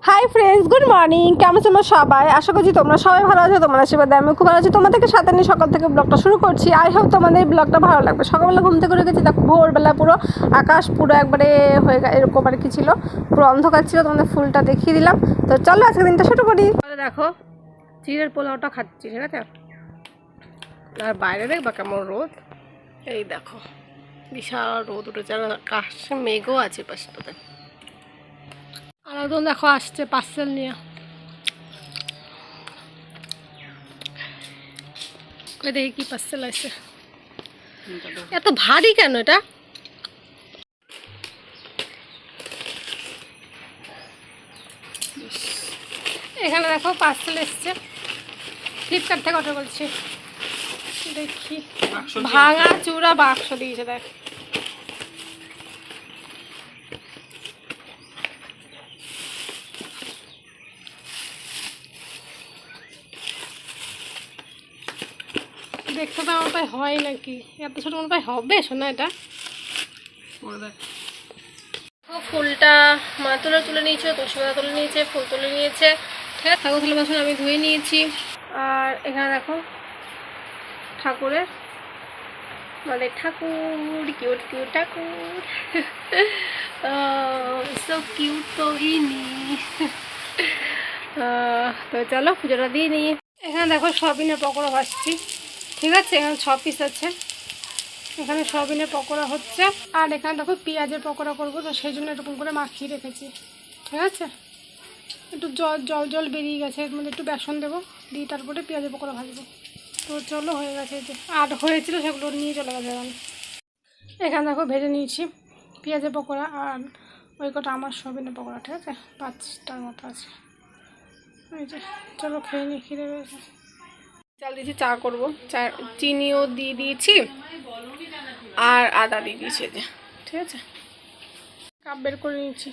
Hi friends, good morning. কেমন তোমরা সবাই? আশা করছি তোমরা সবাই ভালো আছো। তোমার আশীর্বাদে আমি খুব ভালো আছি। তোমাদেরকে সাথে নিয়ে সকাল থেকে ব্লগটা শুরু করছি। আই হোপ তোমাদের এই ব্লগটা ভালো লাগবে। সকালবেলা ঘুম থেকে গেছি, দেখো ভোরবেলা পুরো আকাশ পুরো একবারে হয়ে গেছে, এরকম আর কি ছিল, পুরো অন্ধকার ছিল। তোমাদের ফুলটা দেখিয়ে দিলাম। তো চলো আজকে দিনটা শুরু করি। দেখো চিড়ের পোলাওটা খাচ্ছি, ঠিক আছে? আর বাইরে দেখবা কেমন রোদ, এই দেখো বিশাল রোদ উঠেছে, আর আকাশে মেঘও আছে পাশটাতে। আর একদম দেখো আসছে পার্সেল নিয়ে। দেখি কি পার্সেল আছে, এত ভারী কেন এটা? এখানে দেখো পার্সেল এসছে, ফ্লিপকার্ট থেকে অর্ডার করছি। দেখি ভাঙা চূড়া বাক্স দিয়েছে, দেখ। দেখতে তো আমার পায়ে হয় নাকি, এত ছোট আমার পায়ে হবে শোনা এটা। ফুলটা মা তুলে নিয়েছে, তুলসীমালা তুলে নিয়েছে, ফুল তুলে নিয়েছে, ঠিক আছে। ঠাকুর তুলে বাসন আমি ধুয়ে নিয়েছি। আর এখানে দেখো ঠাকুরের, মানে ঠাকুর, কিউট কিউট ঠাকুর, সো কিউট। তো ইনি তো চলো পুজোটা দিয়ে নিই। এখানে দেখো সয়াবিনের পকোড়া ভাজছি, ঠিক আছে? এখানে 6 পিস আছে। এখানে সয়াবিনের পকোড়া হচ্ছে, আর এখানে দেখো পেঁয়াজের পকোড়া করবো, তো সেই জন্য এরকম করে মাখিয়ে রেখেছি, ঠিক আছে? একটু জল জল বেরিয়ে গেছে, এর মধ্যে একটু বেসন দেবো, দিয়ে তারপরে পেঁয়াজের পকোড়া ভাজবো। তো চলো হয়ে গেছে, যে আর হয়েছিল সেগুলো নিয়ে চলে গেছে এখন। এখানে দেখো ভেজে নিয়েছি পেঁয়াজের পকোড়া, আর ওই কটা আমার সয়াবিনের পকোড়া, ঠিক আছে? 5টার মতো আছে। এই যে চলো খেয়ে নিই, খিদে পেয়েছে। চাল দিয়েছি, চা করবো, চা চিনিও দিয়ে দিয়েছি, আর আদা দিয়ে দিয়েছি, যে ঠিক আছে। কাপ বের করে নিয়েছি,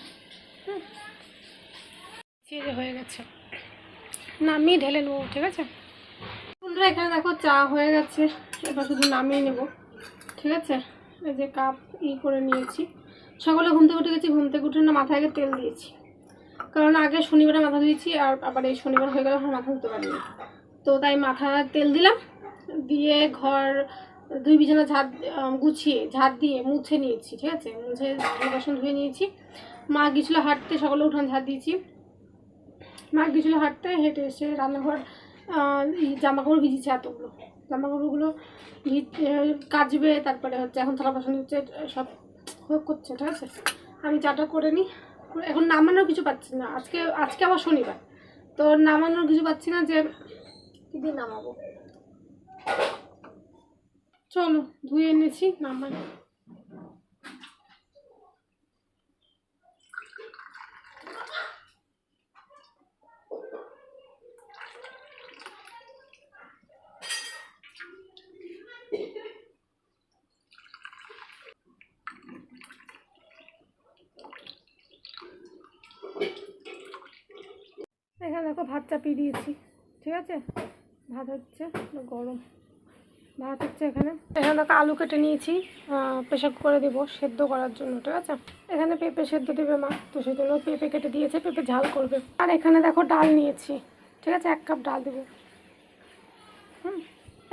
যে হয়ে গেছে, নামিয়ে ঢেলে নেবো, ঠিক আছে? বন্ধুরা এখানে দেখো চা হয়ে গেছে, এবার শুধু নামিয়ে নেব, ঠিক আছে? এই যে কাপ করে নিয়েছি। সকালে ঘুম থেকে উঠে গেছি, ঘুম থেকে উঠে না মাথায় আগে তেল দিয়েছি, কারণ আগে শনিবারে মাথা ধুয়েছি, আর আবার এই শনিবার হয়ে গেলে আমার মাথা ধুতে পারিনি। তো তাই মাথা তেল দিলাম, দিয়ে ঘর দুই বিছানা গুছিয়ে ঝাড় দিয়ে মুছে নিয়েছি, ঠিক আছে? মুছে বাসন ধুয়ে নিয়েছি। মা গিয়েছিলো হাঁটতে, সকালে উঠান ঝাড় দিয়েছি। মা গিয়েছিলো হাঁটতে, হেঁটে এসে রান্নাঘর জামাকাপড় ভিজিয়েছে, এতগুলো জামাকাপড়গুলো কাচবে, তারপরে হচ্ছে এখন থালা বাসন হচ্ছে, সব করছে, ঠিক আছে? আমি চাটা করে নিই। এখন নামানোর কিছু পাচ্ছি না, আজকে আবার শনিবার, তো নামানোর কিছু পাচ্ছি না, যে কী দিয়ে নামাবো। চলো ধুয়ে এনেছি, নামাই। এখানে দেখো ভাত চাপিয়ে দিয়েছি, ঠিক আছে? ভাত হচ্ছে, গরম ভাত হচ্ছে। এখানে দেখো আলু কেটে নিয়েছি, প্রেসার কুকারে দেবো সেদ্ধ করার জন্য, ঠিক আছে? এখানে পেঁপে সেদ্ধ দেবে মা, তো সেই জন্য পেঁপে কেটে দিয়েছে, পেঁপে ঝাল করবে। আর এখানে দেখো ডাল নিয়েছি, ঠিক আছে? 1 কাপ ডাল দেবো।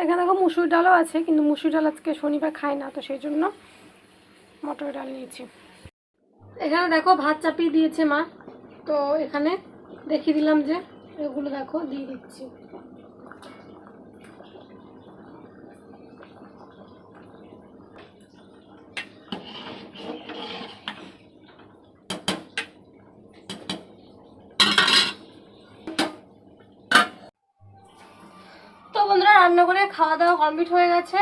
এখানে দেখো মুসুর ডালও আছে, কিন্তু মুসুর ডাল আজকে শনিবার খায় না, তো সেই জন্য মটর ডাল নিয়েছি। এখানে দেখো ভাত চাপিয়ে দিয়েছে মা, তো এখানে দেখিয়ে দিলাম যে এগুলো দেখো দিয়ে দিচ্ছি। তো বন্ধুরা রান্না করে খাওয়া দাওয়া কমপ্লিট হয়ে গেছে।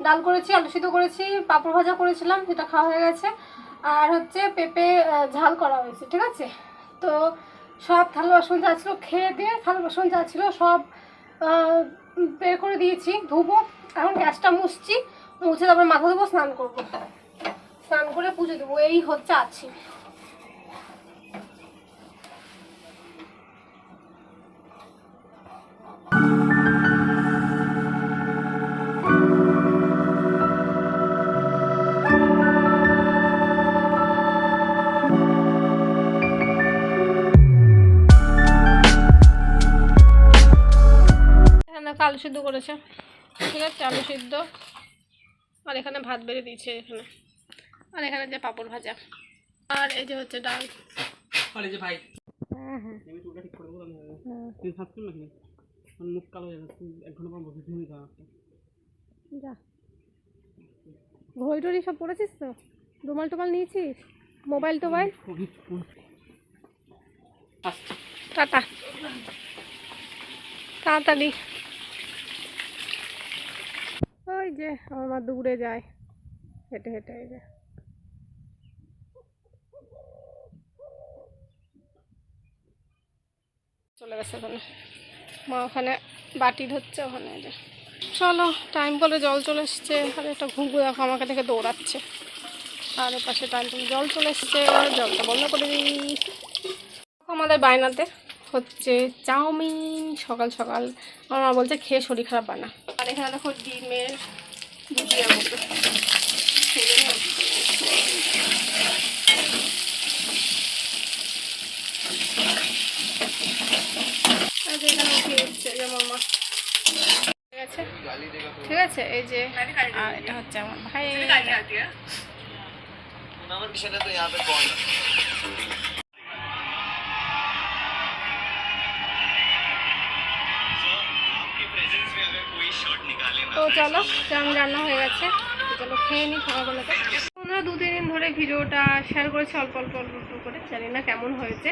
ডাল করেছি, আলু সিদ্ধ করেছি, পাঁপড় ভাজা করেছিলাম, সেটা খাওয়া হয়ে গেছে। আর হচ্ছে পেঁপে ঝাল করা হয়েছে, ঠিক আছে? তো সব থালা বাসন যা ছিল, খেয়ে দিয়ে থালা বাসন যা ছিল সব বের করে দিয়েছি, ধুবো। এখন গ্যাসটা মুছছি, মুছে তারপরে মাথা ধুবো, স্নান করবো, স্নান করে পুজো দেবো, এই হচ্ছে আছি। দেখো আলু সিদ্ধ করেছে, ঠিক আছে, আলু সিদ্ধ। আর এখানে ভাত বেড়ে দিয়েছে এখানে। আর এখানে যে পাঁপড় ভাজা, আর এই যে হচ্ছে ডাল। আর এই যে ভাই, হ্যাঁ হ্যাঁ আমি চুলটা ঠিক করে দেবো। তুই সাবস্ক্রাইব নাকি? মুখ কালো হয়ে যাচ্ছে, 1 ঘন্টা পর বসে তুমি যা। যা, ঘড়ি টড়ি সব পড়েছিস তো? রুমাল টুমাল নিয়েছিস? মোবাইল টোবাইল? টাটা, তাড়াতাড়ি। ওই যে আমার মা দূরে যায় হেঁটে হেঁটে, এই যে চলে গেছে ওখানে, মা ওখানে বাটি ধরছে ওখানে। এই যে চলো, টাইম করে জল চলে এসছে। আর একটা ঘুঘু দেখো আমাকে দেখে দৌড়াচ্ছে। আর এর পাশে টাইম করে জল চলে এসছে, জলটা বন্ধ করে দিই। আমাদের বায়নাতে হচ্ছে চাউমিন সকাল সকাল। আমার মা বলছে খেয়ে শরীর খারাপ বানা। আর এখানে দেখো ডিমের ভুজিয়া মতো। আর যে এখানে উঠিয়ে দিচ্ছে যেমন মা, ঠিক আছে, ঠিক আছে। এই যে আর এটা হচ্ছে আমার ভাই। তো চলো, চাউমিন রান্না হয়ে গেছে, তো চলো খেয়ে নিই সকালবেলাতে। আমরা 2-3 দিন ধরে ভিডিওটা শেয়ার করেছি অল্প অল্প অল্প অল্প করে, জানি না কেমন হয়েছে,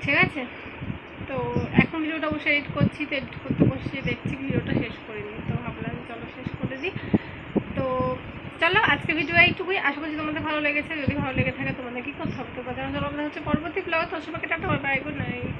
ঠিক আছে। তো এখন ভিডিওটা অবশ্যই এডিট করছি, তো এডিট করতে বসছি, দেখছি ভিডিওটা শেষ করিনি, তো ভাবলাম চলো শেষ করে দিই। তো চলো আজকে ভিডিও এইটুকুই, আশা করছি তোমাদের ভালো লেগেছে। যদি ভালো লেগে থাকে তোমাদের কী করতে হবে তো জানা, চলো আমরা হচ্ছে পরবর্তী ব্লগ। তো সবাইকে tata, bye bye, good night.